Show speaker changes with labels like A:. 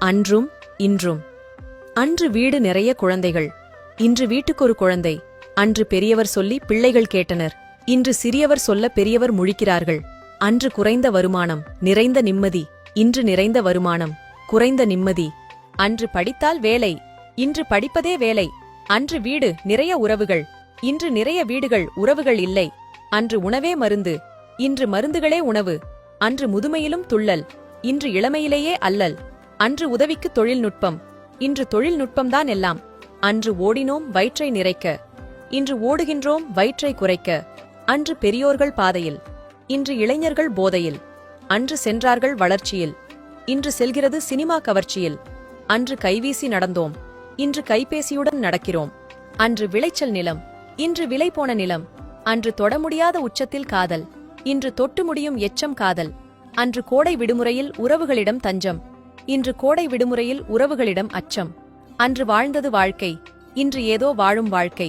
A: அன்றும் இன்றும். அன்று வீடு நிறைய குழந்தைகள், இன்று வீட்டுக்கொரு குழந்தை. அன்று பெரியவர் சொல்லி பிள்ளைகள் கேட்டனர், இன்று சிறியவர் சொல்ல பெரியவர் முழிக்கிறார்கள். அன்று குறைந்த வருமானம், நிறைந்த நிம்மதி. இன்று நிறைந்த வருமானம், குறைந்த நிம்மதி. அன்று படித்தால் வேலை, இன்று படிப்பதே வேலை. அன்று வீடு நிறைய உறவுகள், இன்று நிறைய வீடுகள் உறவுகள் இல்லை. அன்று உணவே மருந்து, இன்று மருந்துகளே உணவு. அன்று முதுமையிலும் துள்ளல், இன்று இளமையிலேயே அல்லல். அன்று உதவிக்கு தொழில்நுட்பம், இன்று தொழில்நுட்பம்தான் எல்லாம். அன்று ஓடினோம் வயிற்றை நிறைக்க, இன்று ஓடுகின்றோம் வயிற்றை குறைக்க. அன்று பெரியோர்கள் பாதையில், இன்று இளைஞர்கள் போதையில். அன்று சென்றார்கள் வளர்ச்சியில், இன்று செல்கிறது சினிமா கவர்ச்சியில். அன்று கைவீசி நடந்தோம், இன்று கைபேசியுடன் நடக்கிறோம். அன்று விளைச்சல் நிலம், இன்று விலை போன நிலம். அன்று தொட முடியாத உச்சத்தில் காதல், இன்று தொட்டு முடியும் எச்சம் காதல். அன்று கோடை விடுமுறையில் உறவுகளிடம் தஞ்சம், இன்று கோடை விடுமுறையில் உறவுகளிடம் அச்சம். அன்று வாழ்ந்தது வாழ்க்கை, இன்று ஏதோ வாழும் வாழ்க்கை.